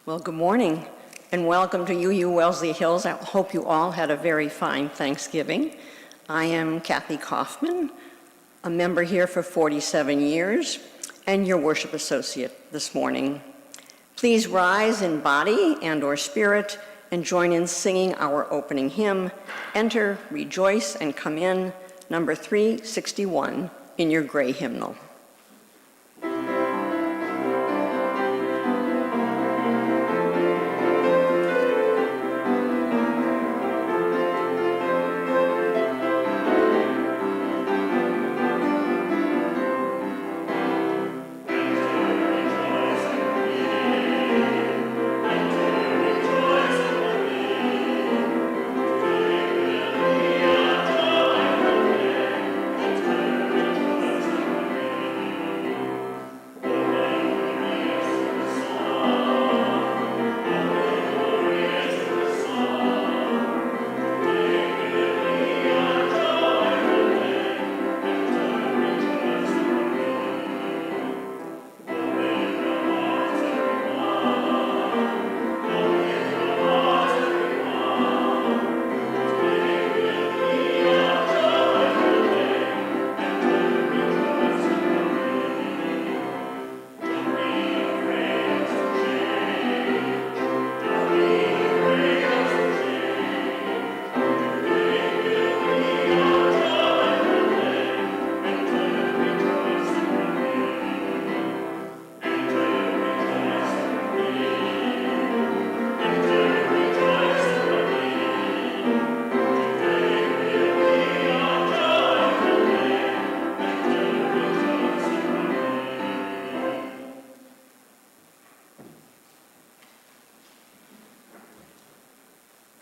Well, good morning and welcome to UU Wellesley Hills. I hope you all had a very fine Thanksgiving. I am Kathy Kaufman, a member here for 47 years and your worship associate this morning. Please rise in body and or spirit and join in singing our opening hymn, Enter, Rejoice, and Come In, number 361 in your gray hymnal.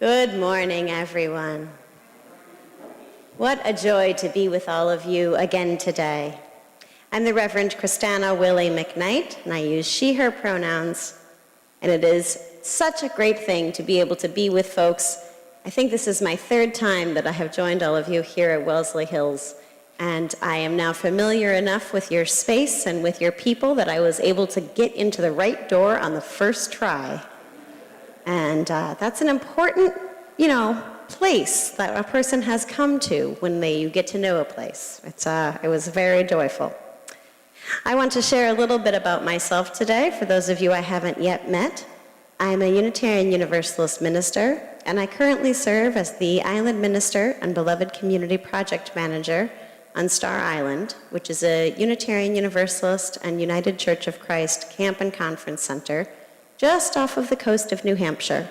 Good morning, everyone. What a joy to be with all of you again today. I'm the Reverend Christana Willie McKnight, and I use she, her pronouns, and it is such a great thing to be able to be with folks. I think this is my third time that I have joined all of you here at Wellesley Hills, and I am now familiar enough with your space and with your people that I was able to get into the right door on the first try. And that's an important, place that a person has come to when you get to know a place. It was very joyful. I want to share a little bit about myself today for those of you I haven't yet met. I'm a Unitarian Universalist minister, and I currently serve as the Island Minister and Beloved Community Project Manager on Star Island, which is a Unitarian Universalist and United Church of Christ camp and conference center just off of the coast of New Hampshire.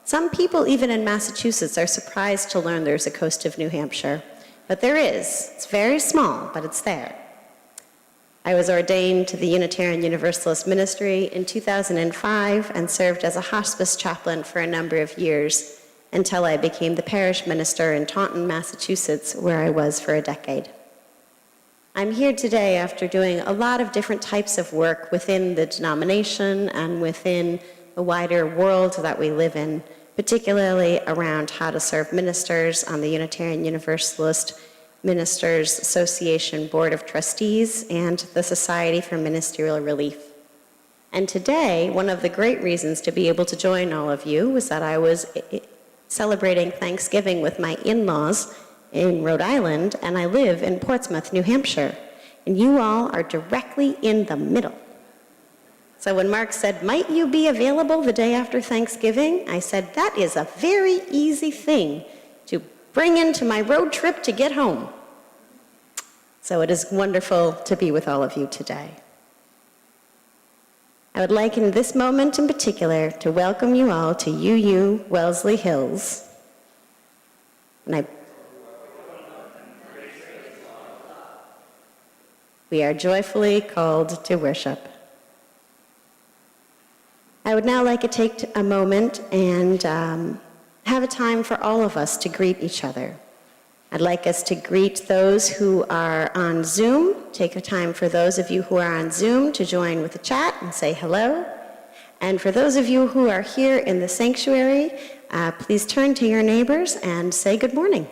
Some people, even in Massachusetts, are surprised to learn there's a coast of New Hampshire, but there is. It's very small, but it's there. I was ordained to the Unitarian Universalist ministry in 2005 and served as a hospice chaplain for a number of years until I became the parish minister in Taunton, Massachusetts, where I was for a decade. I'm here today after doing a lot of different types of work within the denomination and within the wider world that we live in, particularly around how to serve ministers on the Unitarian Universalist Ministers Association Board of Trustees and the Society for Ministerial Relief. And today, one of the great reasons to be able to join all of you was that I was celebrating Thanksgiving with my in-laws in Rhode Island, and I live in Portsmouth, New Hampshire. And you all are directly in the middle. So when Mark said, might you be available the day after Thanksgiving? I said, that is a very easy thing to bring into my road trip to get home. So it is wonderful to be with all of you today. I would like in this moment in particular to welcome you all to UU Wellesley Hills. And we are joyfully called to worship. I would now like to take a moment and have a time for all of us to greet each other. I'd like us to greet those who are on Zoom. Take a time for those of you who are on Zoom to join with the chat and say hello. And for those of you who are here in the sanctuary, please turn to your neighbors and say good morning.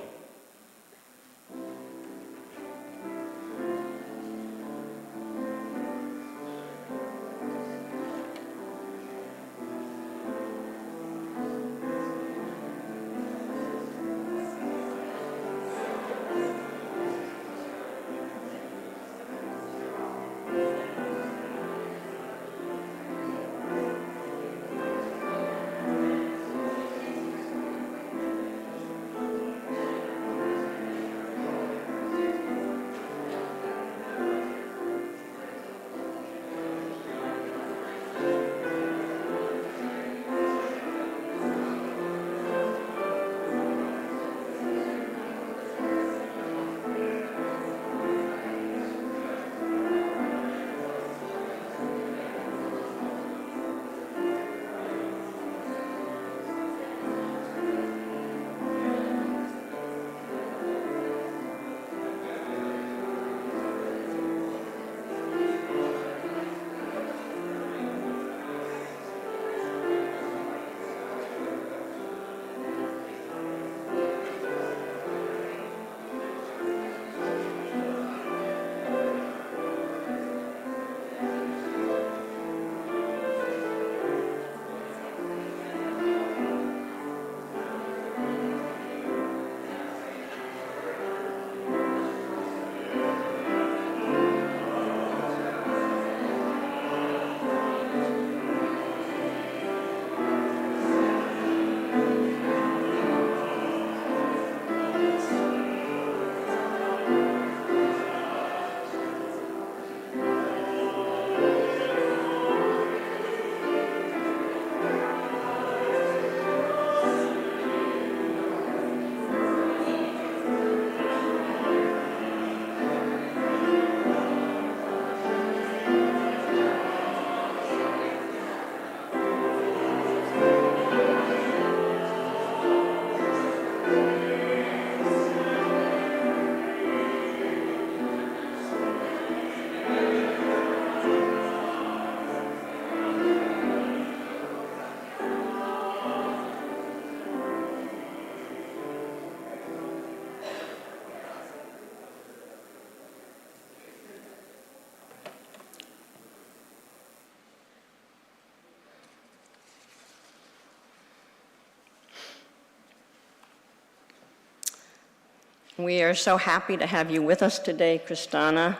We are so happy to have you with us today, Kristana.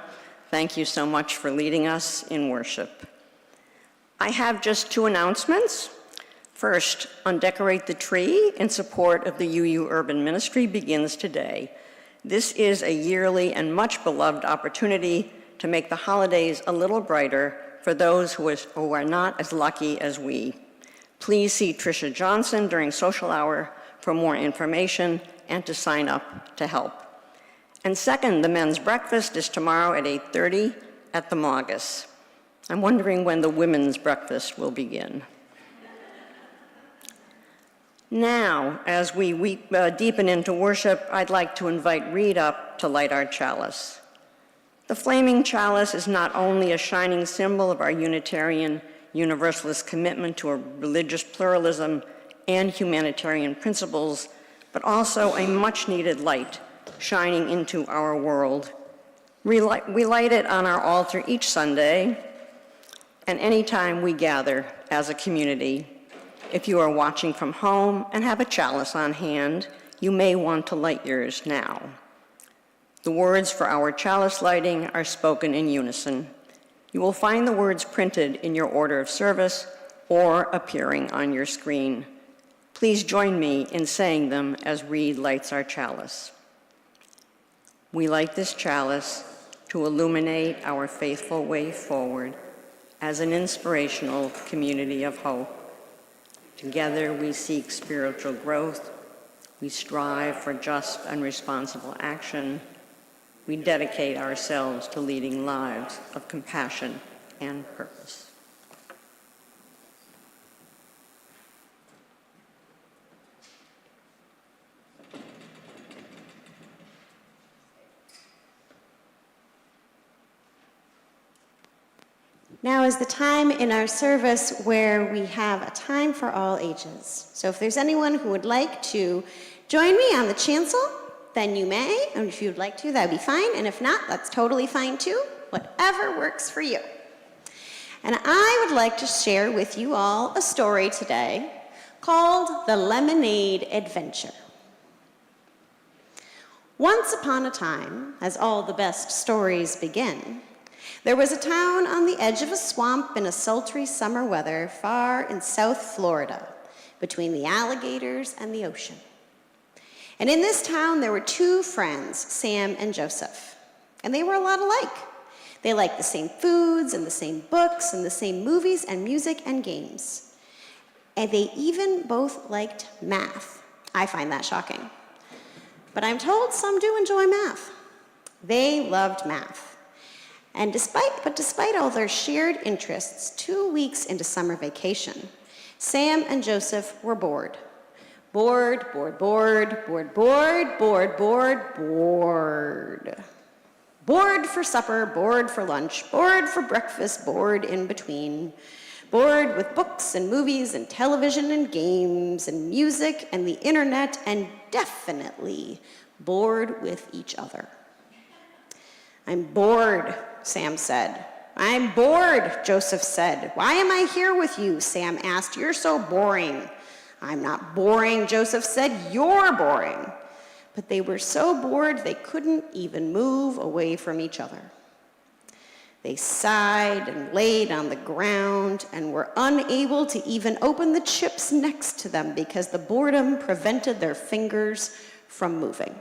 Thank you so much for leading us in worship. I have just two announcements. First, Undecorate the Tree in support of the UU Urban Ministry begins today. This is a yearly and much beloved opportunity to make the holidays a little brighter for those who are not as lucky as we. Please see Tricia Johnson during social hour for more information and to sign up to help. And second, the men's breakfast is tomorrow at 8:30 at the Maugus. I'm wondering when the women's breakfast will begin. Now, as we deepen into worship, I'd like to invite Reed up to light our chalice. The flaming chalice is not only a shining symbol of our Unitarian Universalist commitment to a religious pluralism and humanitarian principles, but also a much-needed light shining into our world. We light it on our altar each Sunday and anytime we gather as a community. If you are watching from home and have a chalice on hand, you may want to light yours now. The words for our chalice lighting are spoken in unison. You will find the words printed in your order of service or appearing on your screen. Please join me in saying them as Reed lights our chalice. We light this chalice to illuminate our faithful way forward as an inspirational community of hope. Together we seek spiritual growth, we strive for just and responsible action, we dedicate ourselves to leading lives of compassion and purpose. Now is the time in our service where we have a time for all ages. So if there's anyone who would like to join me on the chancel, then you may. And if you'd like to, that'd be fine. And if not, that's totally fine too. Whatever works for you. And I would like to share with you all a story today called The Lemonade Adventure. Once upon a time, as all the best stories begin, there was a town on the edge of a swamp in a sultry summer weather far in South Florida, between the alligators and the ocean. And in this town, there were two friends, Sam and Joseph, and they were a lot alike. They liked the same foods and the same books and the same movies and music and games. And they even both liked math. I find that shocking. But I'm told some do enjoy math. They loved math. And despite all their shared interests, 2 weeks into summer vacation, Sam and Joseph were bored. Bored. Bored for supper, bored for lunch, bored for breakfast, bored in between. Bored with books and movies and television and games and music and the internet, and definitely bored with each other. I'm bored, Sam said. I'm bored, Joseph said. Why am I here with you? Sam asked. You're so boring. I'm not boring, Joseph said. You're boring. But they were so bored they couldn't even move away from each other. They sighed and laid on the ground and were unable to even open the chips next to them because the boredom prevented their fingers from moving.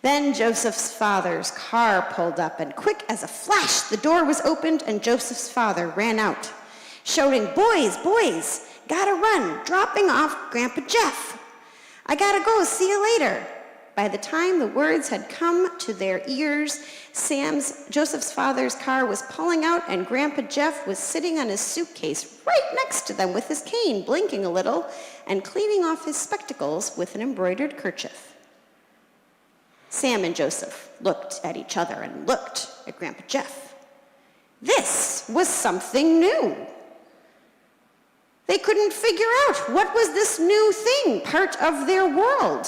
Then Joseph's father's car pulled up, and quick as a flash, the door was opened and Joseph's father ran out, shouting, boys, gotta run, dropping off Grandpa Jeff. I gotta go, see you later. By the time the words had come to their ears, Joseph's father's car was pulling out, and Grandpa Jeff was sitting on his suitcase right next to them with his cane, blinking a little and cleaning off his spectacles with an embroidered kerchief. Sam and Joseph looked at each other and looked at Grandpa Jeff. This was something new. They couldn't figure out what was this new thing, part of their world.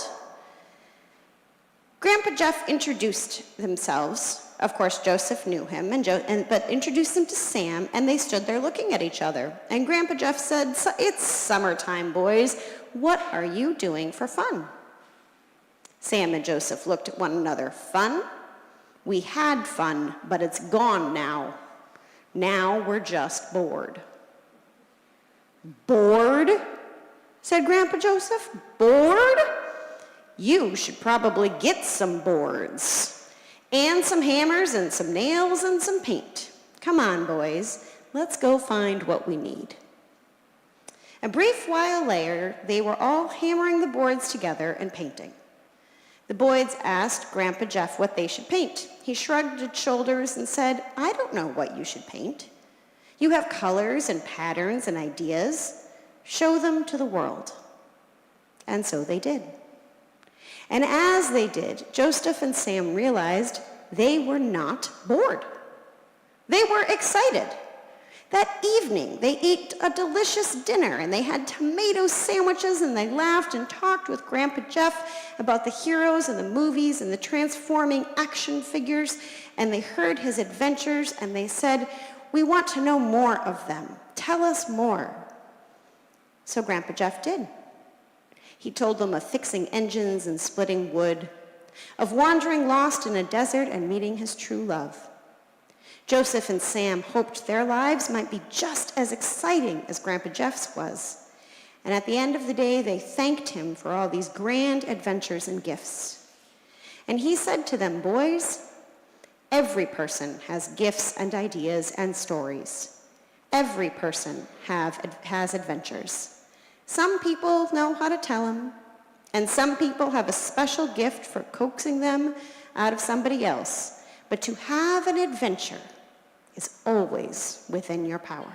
Grandpa Jeff introduced themselves. Of course, Joseph knew him, but introduced them to Sam, and they stood there looking at each other. And Grandpa Jeff said, it's summertime, boys. What are you doing for fun? Sam and Joseph looked at one another. Fun? We had fun, but it's gone now. Now we're just bored. Bored? Said Grandpa Joseph. Bored? You should probably get some boards, and some hammers and some nails and some paint. Come on, boys, let's go find what we need. A brief while later, they were all hammering the boards together and painting. The boys asked Grandpa Jeff what they should paint. He shrugged his shoulders and said, I don't know what you should paint. You have colors and patterns and ideas. Show them to the world. And so they did. And as they did, Joseph and Sam realized they were not bored. They were excited. That evening, they ate a delicious dinner, and they had tomato sandwiches, and they laughed and talked with Grandpa Jeff about the heroes and the movies and the transforming action figures, and they heard his adventures, and they said, we want to know more of them. Tell us more. So Grandpa Jeff did. He told them of fixing engines and splitting wood, of wandering lost in a desert and meeting his true love. Joseph and Sam hoped their lives might be just as exciting as Grandpa Jeff's was. And at the end of the day, they thanked him for all these grand adventures and gifts. And he said to them, boys, every person has gifts and ideas and stories. Every person has adventures. Some people know how to tell them, and some people have a special gift for coaxing them out of somebody else. But to have an adventure is always within your power.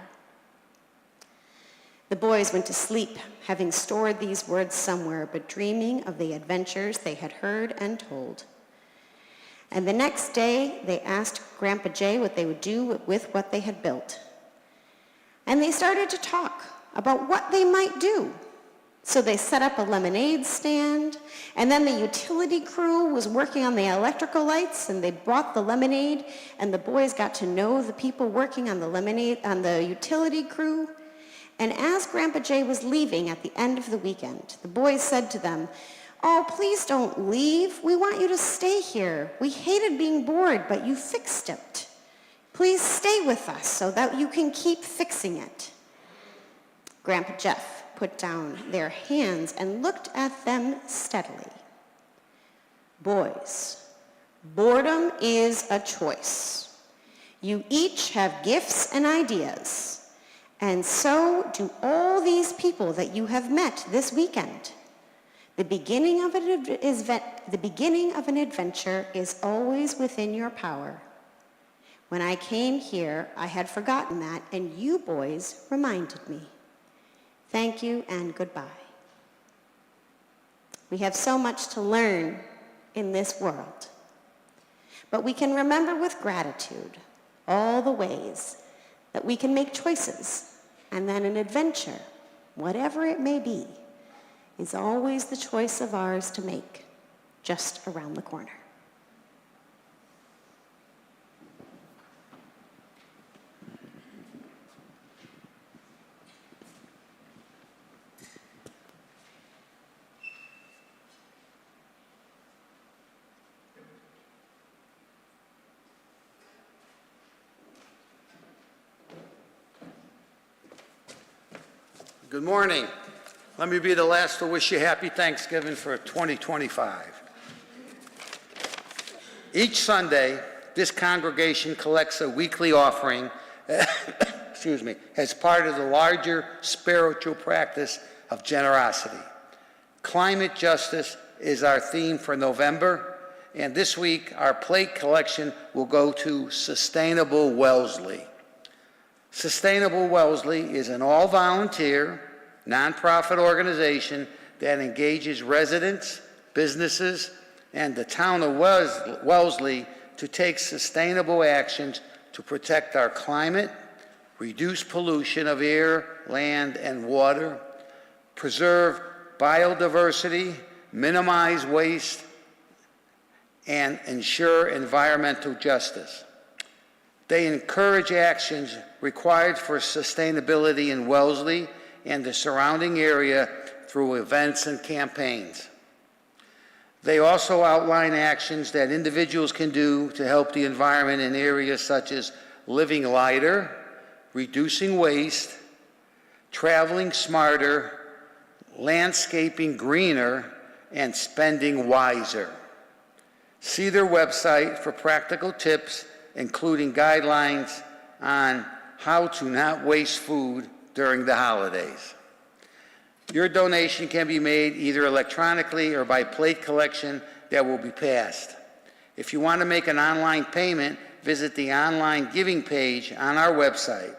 The boys went to sleep, having stored these words somewhere, but dreaming of the adventures they had heard and told. And the next day, they asked Grandpa Jay what they would do with what they had built. And they started to talk about what they might do. So they set up a lemonade stand, and then the utility crew was working on the electrical lights, and they brought the lemonade, and the boys got to know the people working on the utility crew. And as Grandpa Jay was leaving at the end of the weekend, the boys said to them, "Oh, please don't leave. We want you to stay here. We hated being bored, but you fixed it. Please stay with us so that you can keep fixing it." Grandpa Jeff put down their hands and looked at them steadily. "Boys, boredom is a choice. You each have gifts and ideas, and so do all these people that you have met this weekend. The beginning of an adventure is always within your power. When I came here, I had forgotten that, and you boys reminded me. Thank you and goodbye." We have so much to learn in this world, but we can remember with gratitude all the ways that we can make choices, and that an adventure, whatever it may be, is always the choice of ours to make, just around the corner. Good morning. Let me be the last to wish you happy Thanksgiving for 2025. Each Sunday, this congregation collects a weekly offering as part of the larger spiritual practice of generosity. Climate justice is our theme for November, and this week our plate collection will go to Sustainable Wellesley. Sustainable Wellesley is an all-volunteer, nonprofit organization that engages residents, businesses, and the town of Wellesley to take sustainable actions to protect our climate, reduce pollution of air, land, and water, preserve biodiversity, minimize waste, and ensure environmental justice. They encourage actions required for sustainability in Wellesley and the surrounding area through events and campaigns. They also outline actions that individuals can do to help the environment in areas such as living lighter, reducing waste, traveling smarter, landscaping greener, and spending wiser. See their website for practical tips, including guidelines on how to not waste food during the holidays. Your donation can be made either electronically or by plate collection that will be passed. If you want to make an online payment, visit the online giving page on our website.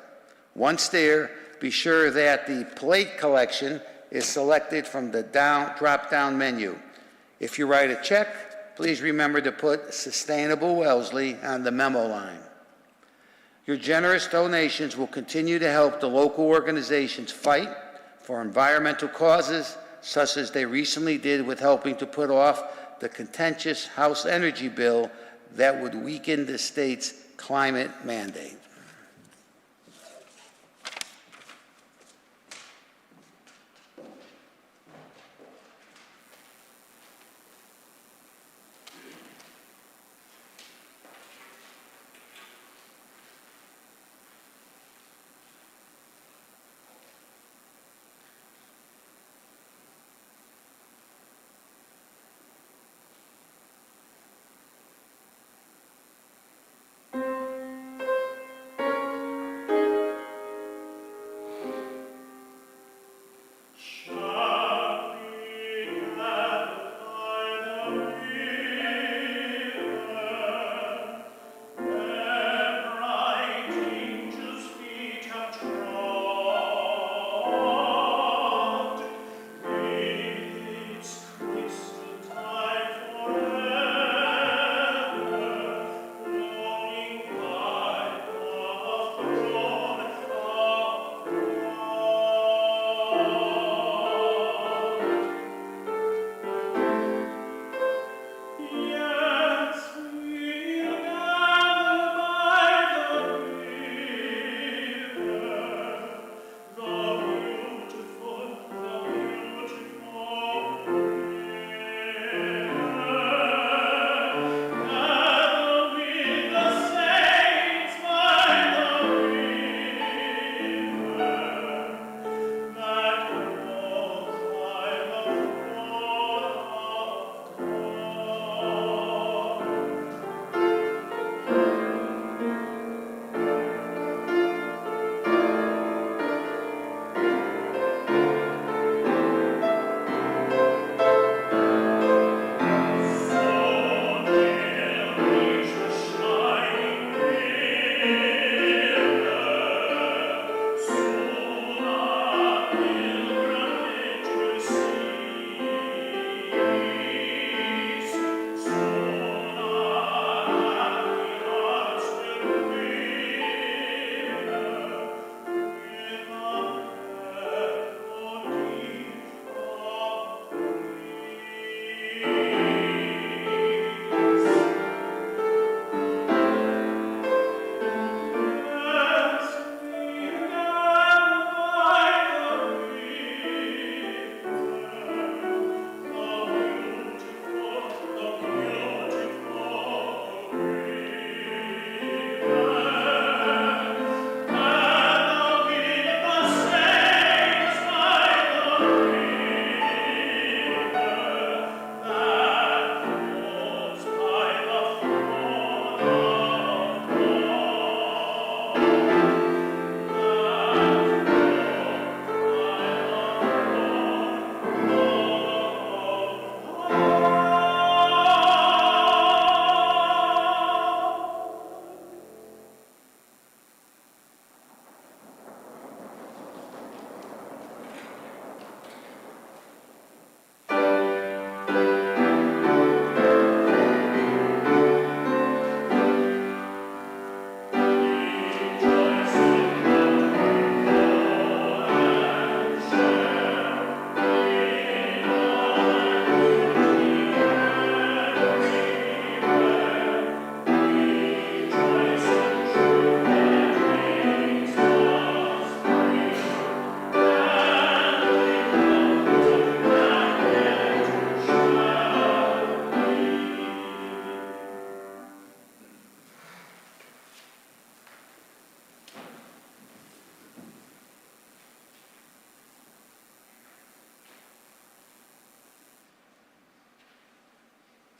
Once there, be sure that the plate collection is selected from the drop-down menu. If you write a check, please remember to put Sustainable Wellesley on the memo line. Your generous donations will continue to help the local organizations fight for environmental causes, such as they recently did with helping to put off the contentious House Energy Bill that would weaken the state's climate mandate.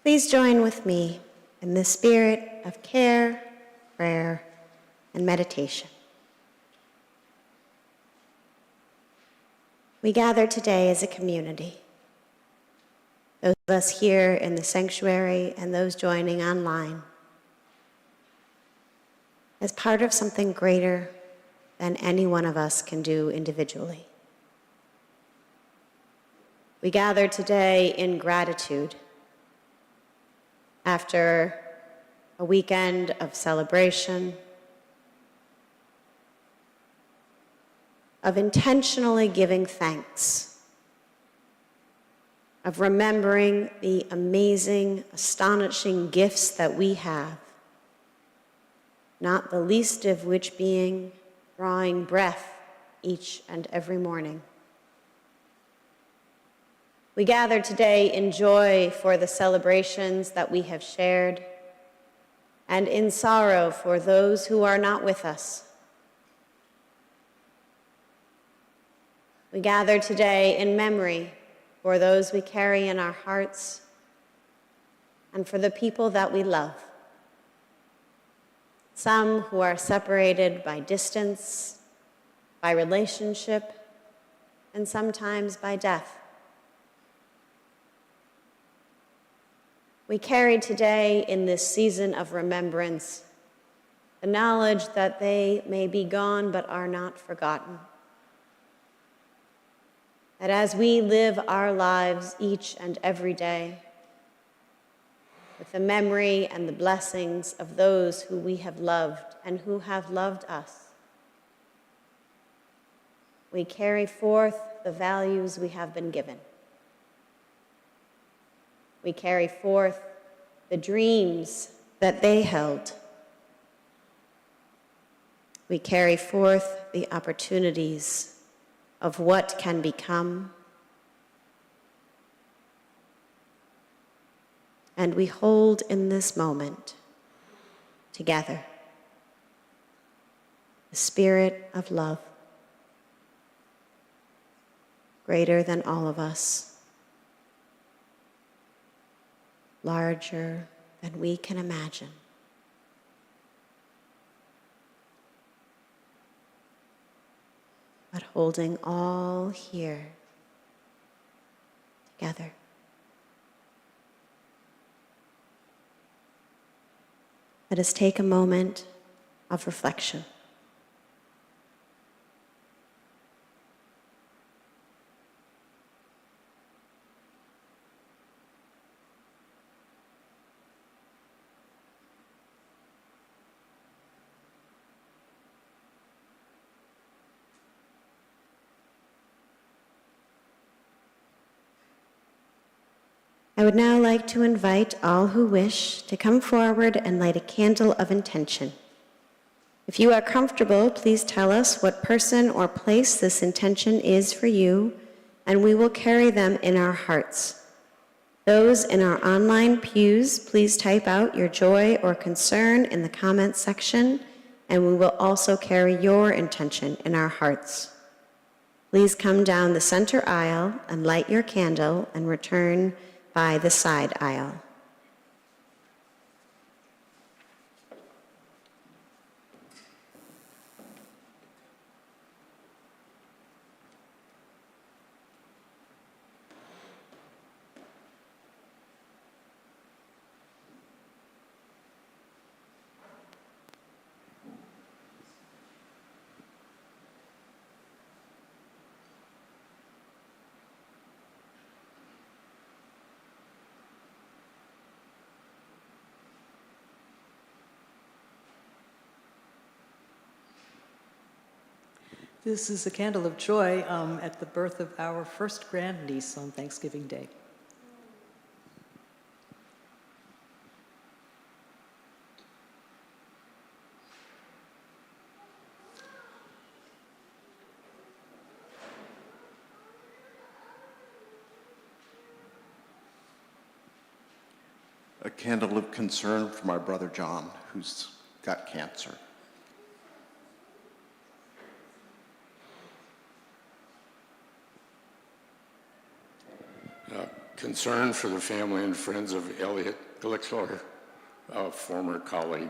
Please join with me in the spirit of care, prayer, and meditation. We gather today as a community, those of us here in the sanctuary and those joining online, as part of something greater than any one of us can do individually. We gather today in gratitude after a weekend of celebration, of intentionally giving thanks, of remembering the amazing, astonishing gifts that we have, not the least of which being drawing breath each and every morning. We gather today in joy for the celebrations that we have shared, and in sorrow for those who are not with us. We gather today in memory for those we carry in our hearts and for the people that we love. Some who are separated by distance, by relationship, and sometimes by death. We carry today in this season of remembrance the knowledge that they may be gone but are not forgotten. That as we live our lives each and every day, with the memory and the blessings of those who we have loved and who have loved us, we carry forth the values we have been given. We carry forth the dreams that they held. We carry forth the opportunities of what can become. And we hold in this moment together the spirit of love, greater than all of us, larger than we can imagine. But holding all here together. Let us take a moment of reflection. I would now like to invite all who wish to come forward and light a candle of intention. If you are comfortable, please tell us what person or place this intention is for you, and we will carry them in our hearts. Those in our online pews, please type out your joy or concern in the comments section, and we will also carry your intention in our hearts. Please come down the center aisle and light your candle and return by the side aisle. This is a candle of joy at the birth of our first grandniece on Thanksgiving Day. A candle of concern for my brother John, who's got cancer. concern for the family and friends of Elliot Glixler, a former colleague.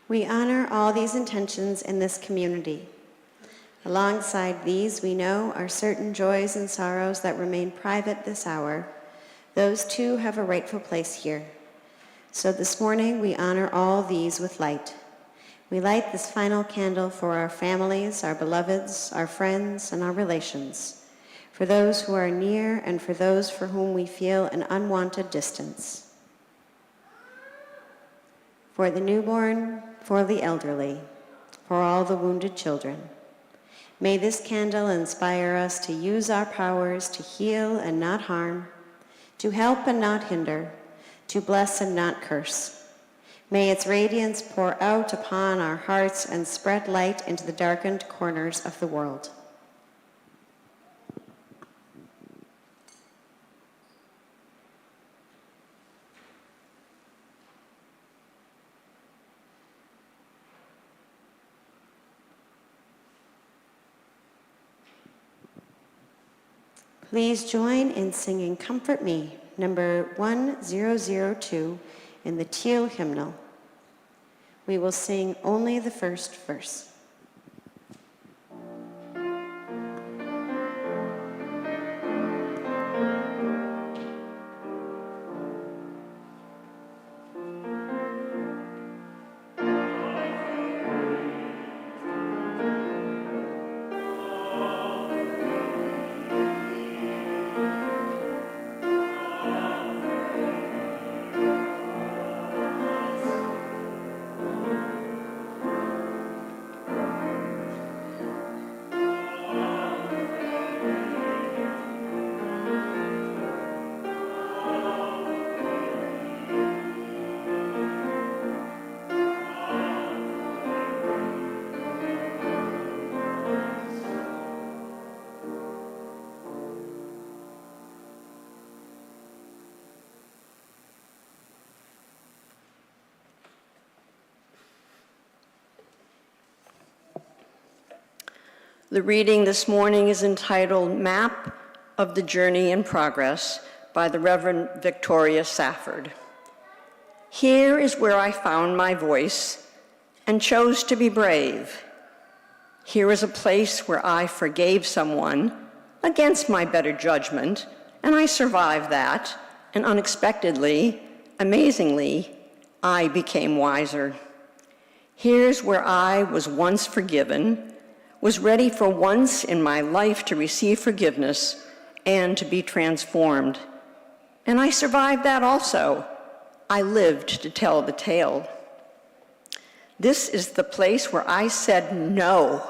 We honor all these intentions in this community. Alongside these, we know are certain joys and sorrows that remain private this hour. Those too have a rightful place here. So this morning, we honor all these with light. We light this final candle for our families, our beloveds, our friends, and our relations, for those who are near and for those for whom we feel an unwanted distance. For the newborn, for the elderly, for all the wounded children. May this candle inspire us to use our powers to heal and not harm, to help and not hinder, to bless and not curse. May its radiance pour out upon our hearts and spread light into the darkened corners of the world. Please join in singing Comfort Me, number 1002 in the Teal hymnal. We will sing only the first verse. The reading this morning is entitled Map of the Journey in Progress by the Reverend Victoria Safford. Here is where I found my voice and chose to be brave. Here is a place where I forgave someone against my better judgment, and I survived that, and unexpectedly, amazingly, I became wiser. Here's where I was once forgiven, was ready for once in my life to receive forgiveness and to be transformed. And I survived that also. I lived to tell the tale. This is the place where I said no,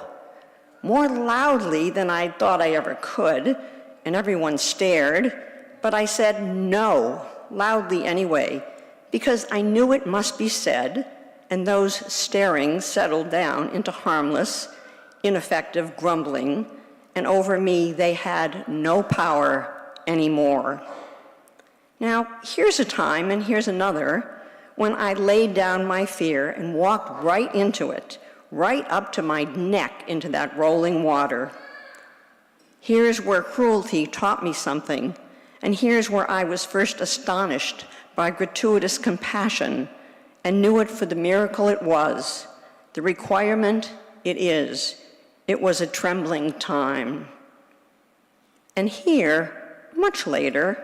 more loudly than I thought I ever could, and everyone stared, but I said no, loudly anyway, because I knew it must be said, and those staring settled down into harmless, ineffective grumbling, and over me they had no power anymore. Now, here's a time, and here's another, when I laid down my fear and walked right into it, right up to my neck into that rolling water. Here's where cruelty taught me something, and here's where I was first astonished by gratuitous compassion and knew it for the miracle it was, the requirement it is. It was a trembling time. And here, much later,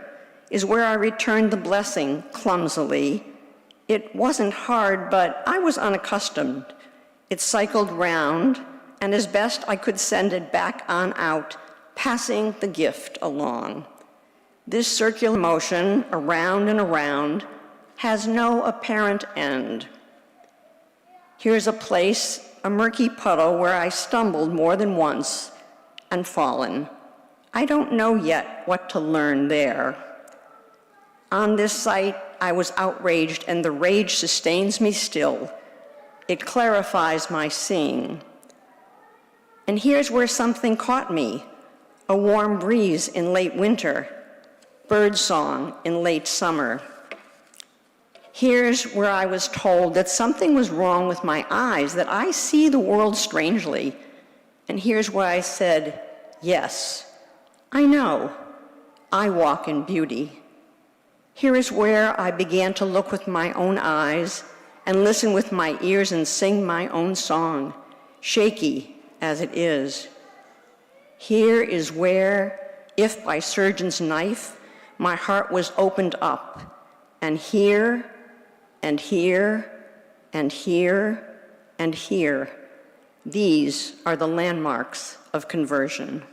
is where I returned the blessing clumsily. It wasn't hard, but I was unaccustomed. It cycled round, and as best I could send it back on out, passing the gift along. This circular motion, around and around, has no apparent end. Here's a place, a murky puddle where I stumbled more than once and fallen. I don't know yet what to learn there. On this site, I was outraged, and the rage sustains me still. It clarifies my seeing. And here's where something caught me, a warm breeze in late winter, birdsong in late summer. Here's where I was told that something was wrong with my eyes, that I see the world strangely. And here's where I said, yes, I know, I walk in beauty. Here is where I began to look with my own eyes and listen with my ears and sing my own song, shaky as it is. Here is where, if by surgeon's knife, my heart was opened up, and here, and here, and here, and here, these are the landmarks of conversion.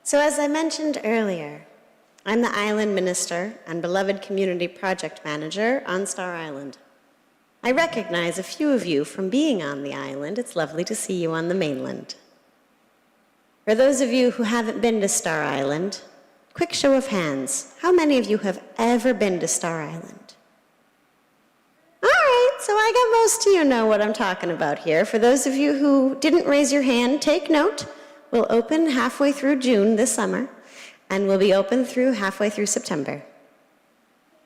So as I mentioned earlier, I'm the island minister and beloved community project manager on Star Island. I recognize a few of you from being on the island. It's lovely to see you on the mainland. For those of you who haven't been to Star Island, quick show of hands, how many of you have ever been to Star Island? All right, so I got most of you know what I'm talking about here. For those of you who didn't raise your hand, take note. We'll open halfway through June this summer, and will be open through halfway through September.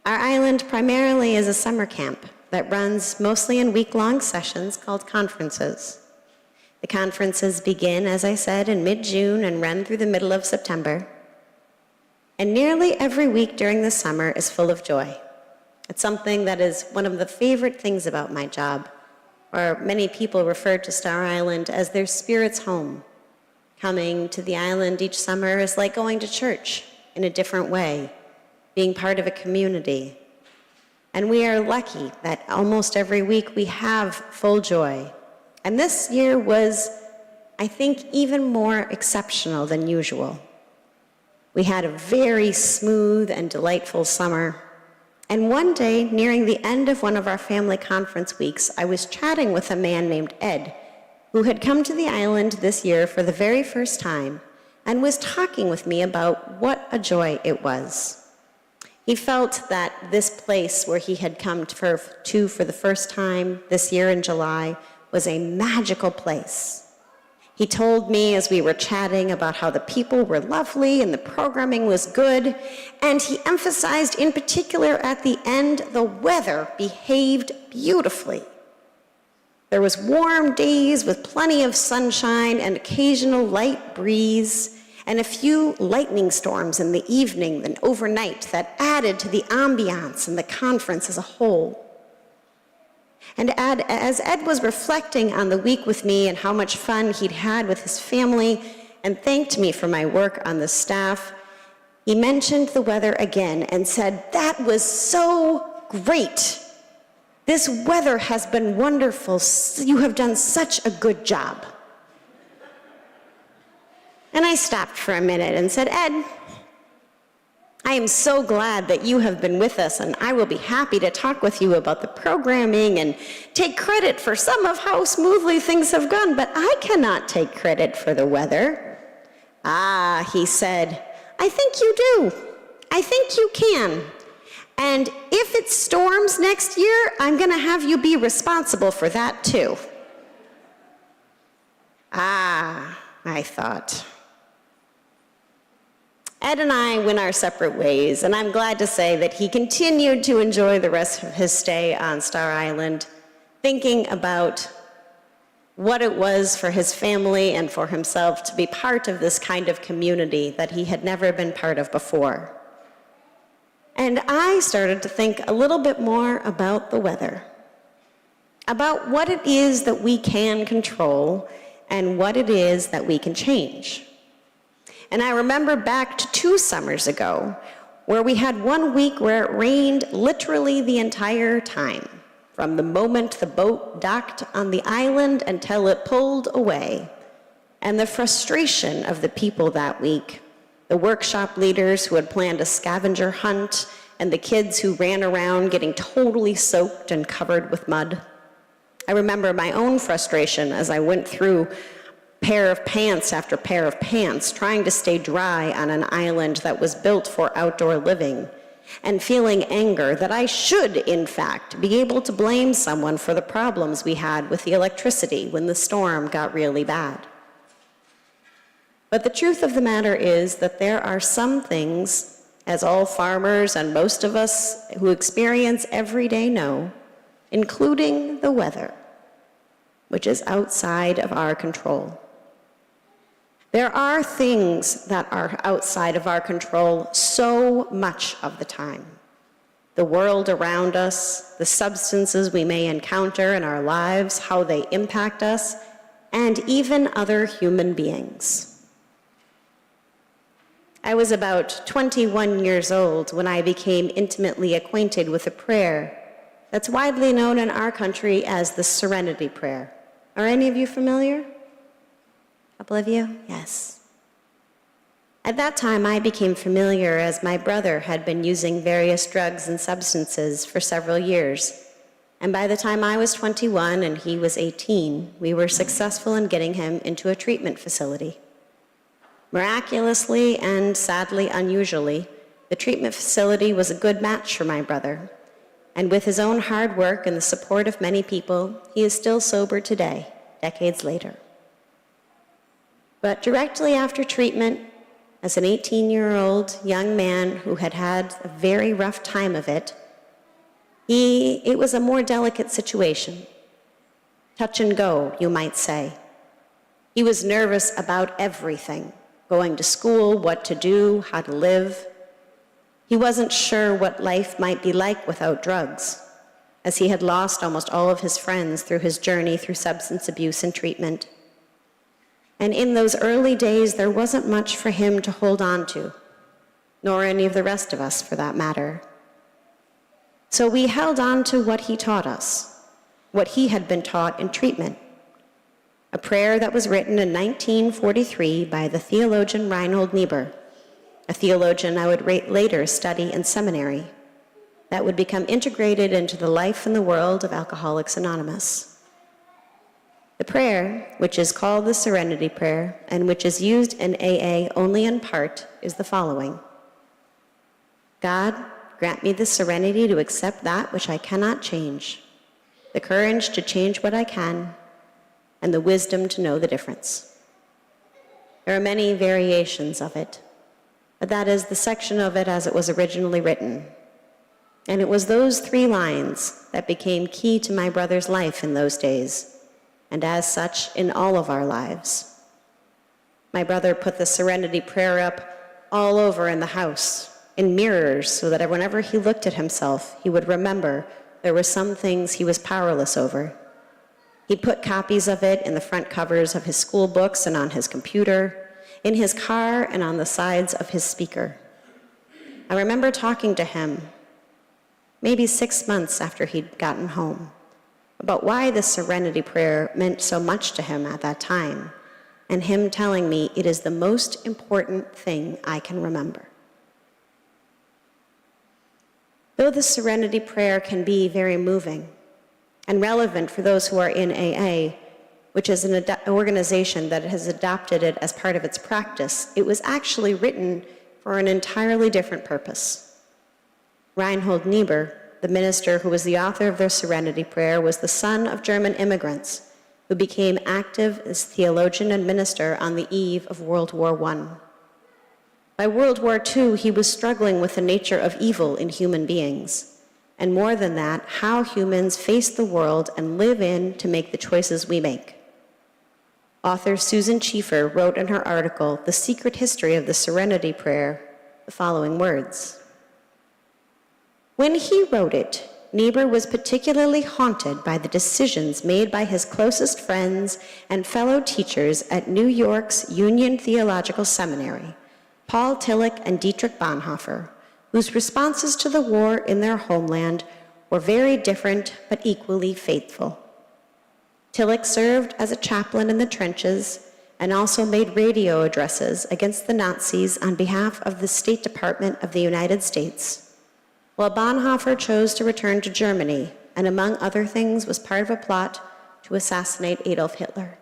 Our island primarily is a summer camp that runs mostly in week-long sessions called conferences. The conferences begin, as I said, in mid-June and run through the middle of September. And nearly every week during the summer is full of joy. It's something that is one of the favorite things about my job, or many people refer to Star Island as their spirit's home. Coming to the island each summer is like going to church in a different way, being part of a community. And we are lucky that almost every week we have full joy. And this year was, I think, even more exceptional than usual. We had a very smooth and delightful summer. And one day, nearing the end of one of our family conference weeks, I was chatting with a man named Ed, who had come to the island this year for the very first time and was talking with me about what a joy it was. He felt that this place where he had come to for the first time this year in July was a magical place. He told me as we were chatting about how the people were lovely and the programming was good, and he emphasized in particular at the end the weather behaved beautifully. There was warm days with plenty of sunshine and occasional light breeze, and a few lightning storms in the evening and overnight that added to the ambiance and the conference as a whole. And as Ed was reflecting on the week with me and how much fun he'd had with his family and thanked me for my work on the staff, he mentioned the weather again and said, "That was so great. This weather has been wonderful. You have done such a good job." And I stopped for a minute and said, "Ed, I am so glad that you have been with us, and I will be happy to talk with you about the programming and take credit for some of how smoothly things have gone, but I cannot take credit for the weather." "Ah," he said, "I think you do. I think you can. And if it storms next year, I'm going to have you be responsible for that too." Ah, I thought. Ed and I went our separate ways, and I'm glad to say that he continued to enjoy the rest of his stay on Star Island, thinking about what it was for his family and for himself to be part of this kind of community that he had never been part of before. And I started to think a little bit more about the weather, about what it is that we can control and what it is that we can change. And I remember back to 2 summers ago, where we had one week where it rained literally the entire time, from the moment the boat docked on the island until it pulled away. And the frustration of the people that week, the workshop leaders who had planned a scavenger hunt, and the kids who ran around getting totally soaked and covered with mud. I remember my own frustration as I went through pair of pants after pair of pants, trying to stay dry on an island that was built for outdoor living, and feeling anger that I should, in fact, be able to blame someone for the problems we had with the electricity when the storm got really bad. But the truth of the matter is that there are some things, as all farmers and most of us who experience every day know, including the weather, which is outside of our control. There are things that are outside of our control so much of the time. The world around us, the substances we may encounter in our lives, how they impact us, and even other human beings. I was about 21 years old when I became intimately acquainted with a prayer that's widely known in our country as the Serenity Prayer. Are any of you familiar? A couple of you? Yes. At that time, I became familiar as my brother had been using various drugs and substances for several years. And by the time I was 21 and he was 18, we were successful in getting him into a treatment facility. Miraculously and sadly unusually, the treatment facility was a good match for my brother. And with his own hard work and the support of many people, he is still sober today, decades later. But directly after treatment, as an 18-year-old young man who had had a very rough time of it, it was a more delicate situation. Touch and go, you might say. He was nervous about everything, going to school, what to do, how to live. He wasn't sure what life might be like without drugs, as he had lost almost all of his friends through his journey through substance abuse and treatment. And in those early days, there wasn't much for him to hold on to, nor any of the rest of us, for that matter. So we held on to what he taught us, what he had been taught in treatment, a prayer that was written in 1943 by the theologian Reinhold Niebuhr, a theologian I would later study in seminary, that would become integrated into the life and the world of Alcoholics Anonymous. The prayer, which is called the Serenity Prayer, and which is used in AA only in part, is the following. God, grant me the serenity to accept that which I cannot change, the courage to change what I can, and the wisdom to know the difference. There are many variations of it, but that is the section of it as it was originally written. And it was those 3 lines that became key to my brother's life in those days, and as such in all of our lives. My brother put the Serenity Prayer up all over in the house, in mirrors, so that whenever he looked at himself, he would remember there were some things he was powerless over. He put copies of it in the front covers of his school books and on his computer, in his car and on the sides of his speaker. I remember talking to him, maybe 6 months after he'd gotten home, about why the Serenity Prayer meant so much to him at that time, and him telling me it is the most important thing I can remember. Though the Serenity Prayer can be very moving and relevant for those who are in AA, which is an organization that has adopted it as part of its practice, it was actually written for an entirely different purpose. Reinhold Niebuhr, the minister who was the author of the Serenity Prayer, was the son of German immigrants who became active as theologian and minister on the eve of World War I. By World War II, he was struggling with the nature of evil in human beings, and more than that, how humans face the world and live in to make the choices we make. Author Susan Schieffer wrote in her article, The Secret History of the Serenity Prayer, the following words. When he wrote it, Niebuhr was particularly haunted by the decisions made by his closest friends and fellow teachers at New York's Union Theological Seminary, Paul Tillich and Dietrich Bonhoeffer, whose responses to the war in their homeland were very different but equally faithful. Tillich served as a chaplain in the trenches and also made radio addresses against the Nazis on behalf of the State Department of the United States, while Bonhoeffer chose to return to Germany and, among other things, was part of a plot to assassinate Adolf Hitler.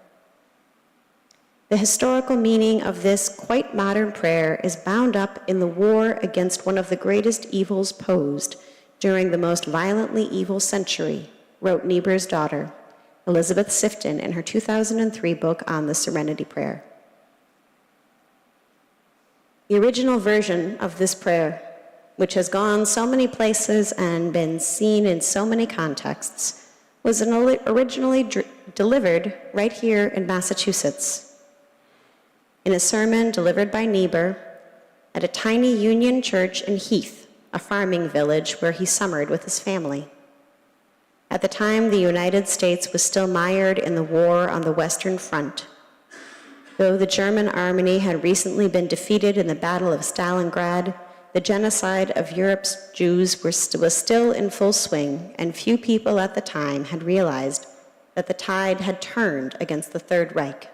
The historical meaning of this quite modern prayer is bound up in the war against one of the greatest evils posed during the most violently evil century, wrote Niebuhr's daughter, Elizabeth Sifton, in her 2003 book on the Serenity Prayer. The original version of this prayer, which has gone so many places and been seen in so many contexts, was originally delivered right here in Massachusetts, in a sermon delivered by Niebuhr at a tiny Union church in Heath, a farming village where he summered with his family. At the time, the United States was still mired in the war on the Western Front. Though the German army had recently been defeated in the Battle of Stalingrad, the genocide of Europe's Jews was still in full swing, and few people at the time had realized that the tide had turned against the Third Reich.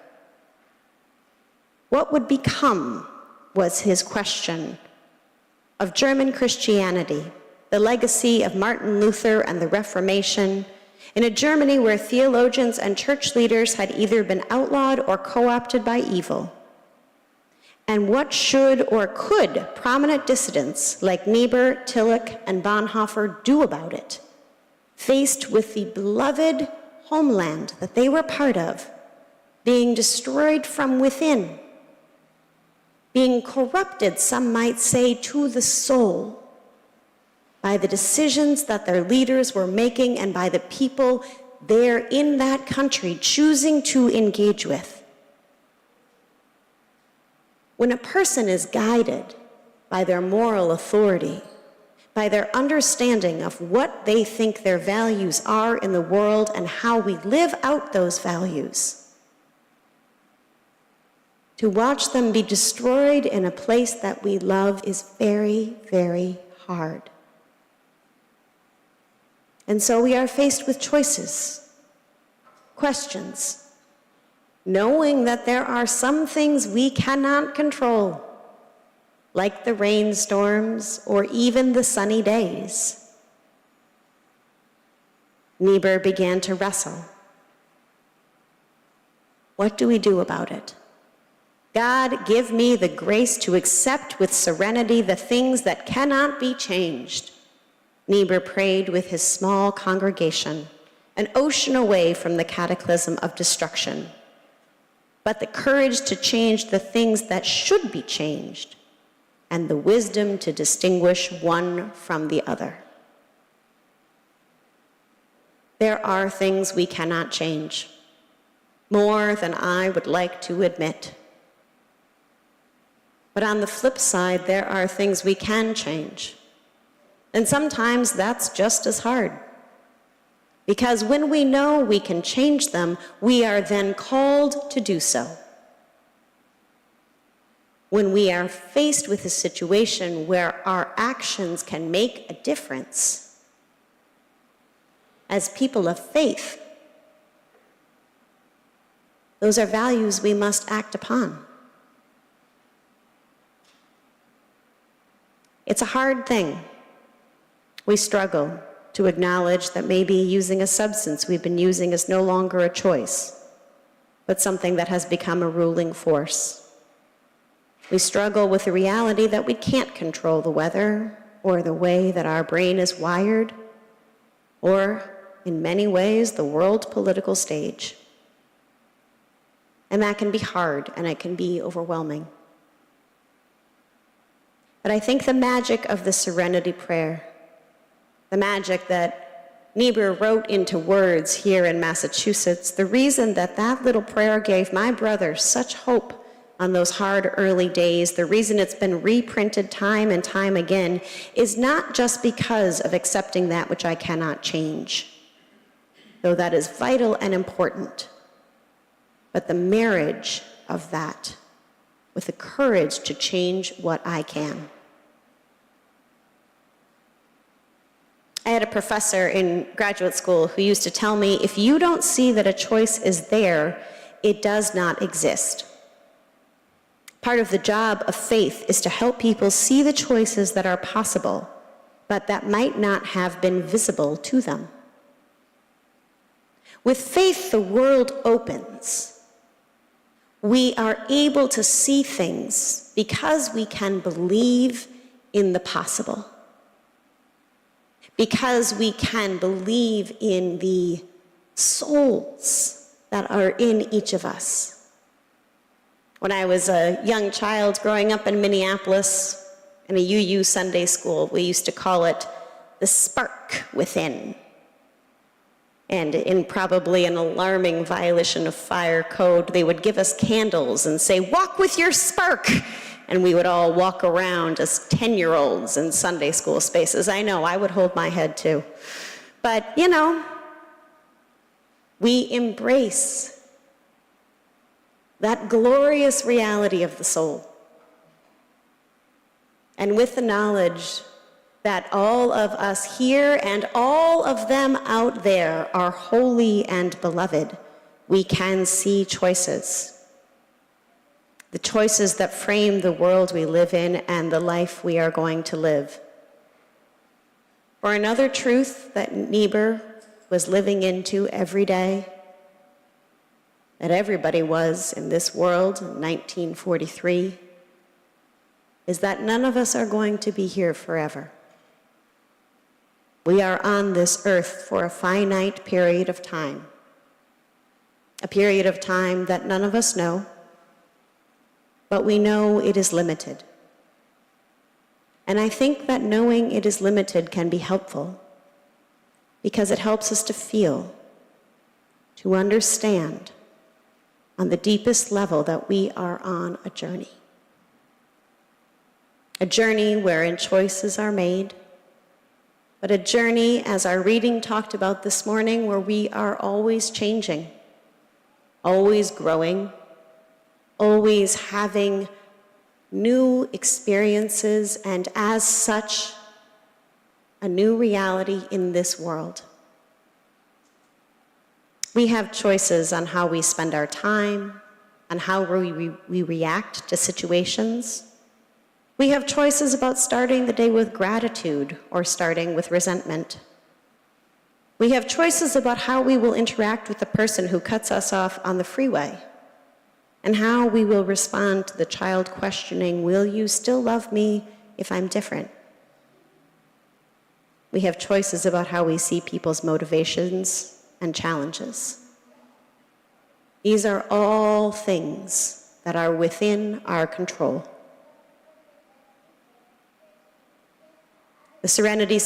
What would become, was his question, of German Christianity, the legacy of Martin Luther and the Reformation, in a Germany where theologians and church leaders had either been outlawed or co-opted by evil? And what should or could prominent dissidents like Niebuhr, Tillich, and Bonhoeffer do about it, faced with the beloved homeland that they were part of being destroyed from within? being corrupted, some might say, to the soul by the decisions that their leaders were making and by the people there in that country choosing to engage with. When a person is guided by their moral authority, by their understanding of what they think their values are in the world and how we live out those values, to watch them be destroyed in a place that we love is very, very hard. And so we are faced with choices, questions, knowing that there are some things we cannot control, like the rainstorms or even the sunny days. Niebuhr began to wrestle. What do we do about it? God, give me the grace to accept with serenity the things that cannot be changed. Niebuhr prayed with his small congregation, an ocean away from the cataclysm of destruction, but the courage to change the things that should be changed, and the wisdom to distinguish one from the other. There are things we cannot change, more than I would like to admit. But on the flip side, there are things we can change. And sometimes that's just as hard. Because when we know we can change them, we are then called to do so. When we are faced with a situation where our actions can make a difference, as people of faith, those are values we must act upon. It's a hard thing. We struggle to acknowledge that maybe using a substance we've been using is no longer a choice, but something that has become a ruling force. We struggle with the reality that we can't control the weather or the way that our brain is wired, or, in many ways, the world political stage. And that can be hard, and it can be overwhelming. But I think the magic of the Serenity Prayer, the magic that Niebuhr wrote into words here in Massachusetts, the reason that that little prayer gave my brother such hope on those hard early days, the reason it's been reprinted time and time again, is not just because of accepting that which I cannot change, though that is vital and important, but the marriage of that with the courage to change what I can. I had a professor in graduate school who used to tell me, if you don't see that a choice is there, it does not exist. Part of the job of faith is to help people see the choices that are possible, but that might not have been visible to them. With faith, the world opens. We are able to see things because we can believe in the possible. Because we can believe in the souls that are in each of us. When I was a young child growing up in Minneapolis in a UU Sunday school, we used to call it the spark within. And in probably an alarming violation of fire code, they would give us candles and say, "Walk with your spark." And we would all walk around as 10-year-olds in Sunday school spaces. I know, I would hold my head too. But, we embrace that glorious reality of the soul. And with the knowledge that all of us here and all of them out there are holy and beloved, we can see choices. The choices that frame the world we live in and the life we are going to live. For another truth that Niebuhr was living into every day, that everybody was in this world in 1943, is that none of us are going to be here forever. We are on this earth for a finite period of time, a period of time that none of us know, but we know it is limited. And I think that knowing it is limited can be helpful because it helps us to feel, to understand on the deepest level that we are on a journey. A journey wherein choices are made, but a journey, as our reading talked about this morning, where we are always changing, always growing, always having new experiences, and as such, a new reality in this world. We have choices on how we spend our time, on how we react to situations. We have choices about starting the day with gratitude or starting with resentment. We have choices about how we will interact with the person who cuts us off on the freeway, and how we will respond to the child questioning, "Will you still love me if I'm different?" We have choices about how we see people's motivations and challenges. These are all things that are within our control. The Serenity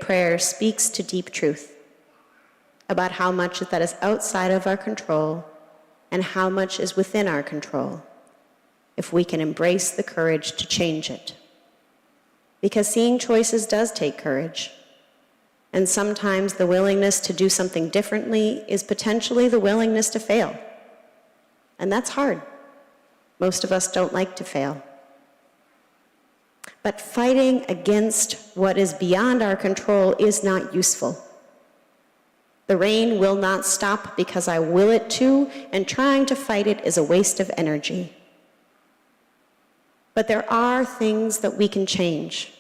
Prayer speaks to deep truth about how much that is outside of our control and how much is within our control if we can embrace the courage to change it. Because seeing choices does take courage. And sometimes the willingness to do something differently is potentially the willingness to fail. And that's hard. Most of us don't like to fail. But fighting against what is beyond our control is not useful. The rain will not stop because I will it to, and trying to fight it is a waste of energy. But there are things that we can change,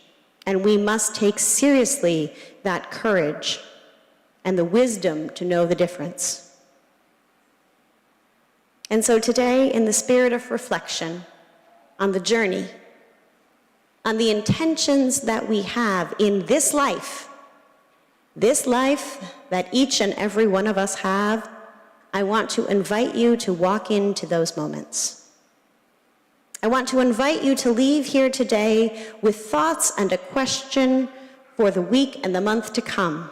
and we must take seriously that courage and the wisdom to know the difference. And so today, in the spirit of reflection on the journey, on the intentions that we have in this life that each and every one of us have, I want to invite you to walk into those moments. I want to invite you to leave here today with thoughts and a question for the week and the month to come.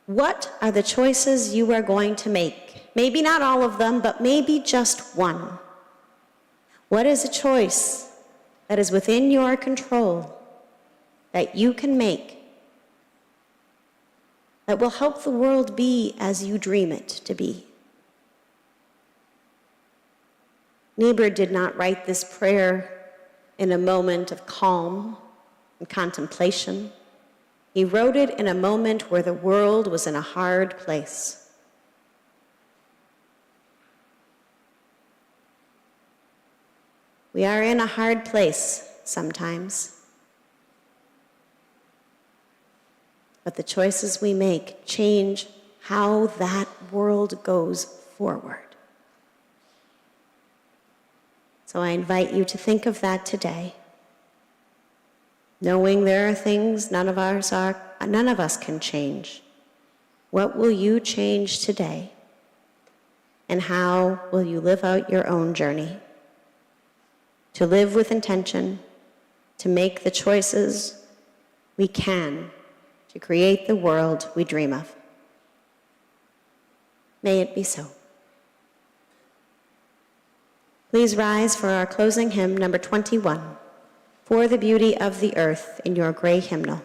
What are the choices you are going to make? Maybe not all of them, but maybe just one. What is a choice that is within your control that you can make that will help the world be as you dream it to be? Niebuhr did not write this prayer in a moment of calm and contemplation. He wrote it in a moment where the world was in a hard place. We are in a hard place sometimes. But the choices we make change how that world goes forward. So I invite you to think of that today, knowing there are things none of us can change. What will you change today? And how will you live out your own journey? To live with intention, to make the choices we can to create the world we dream of. May it be so. Please rise for our closing hymn, number 21, For the Beauty of the Earth, in your gray hymnal.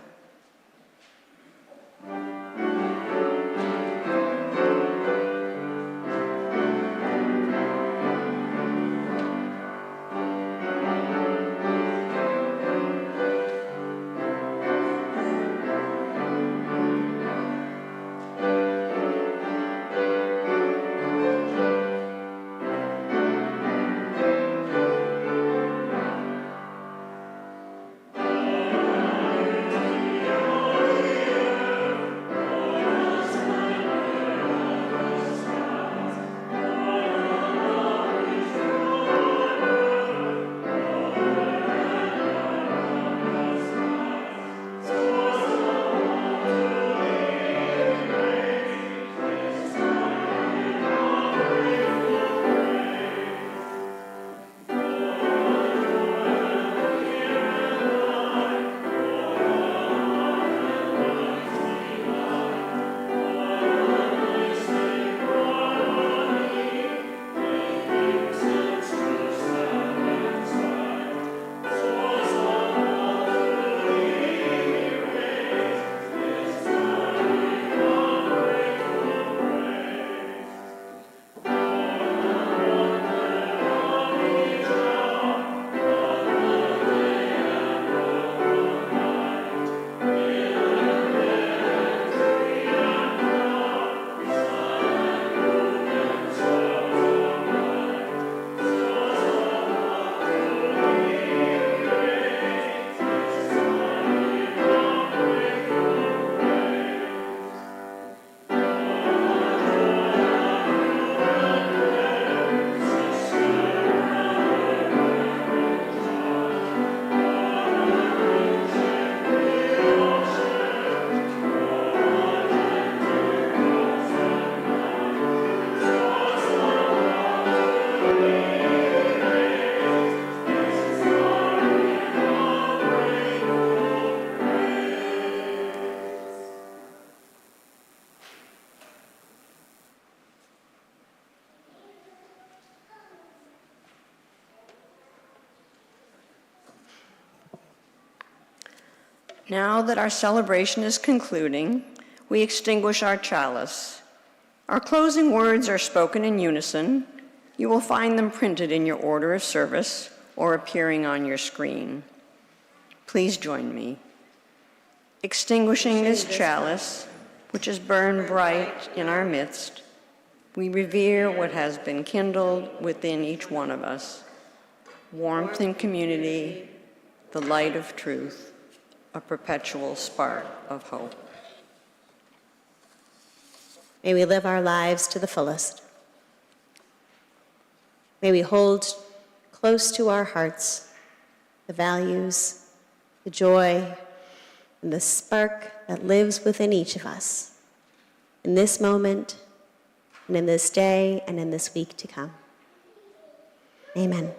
Now that our celebration is concluding, we extinguish our chalice. Our closing words are spoken in unison. You will find them printed in your order of service or appearing on your screen. Please join me. Extinguishing this chalice, which is burned bright in our midst, we revere what has been kindled within each one of us: warmth and community, the light of truth, a perpetual spark of hope. May we live our lives to the fullest. May we hold close to our hearts the values, the joy, and the spark that lives within each of us in this moment, and in this day, and in this week to come. Amen.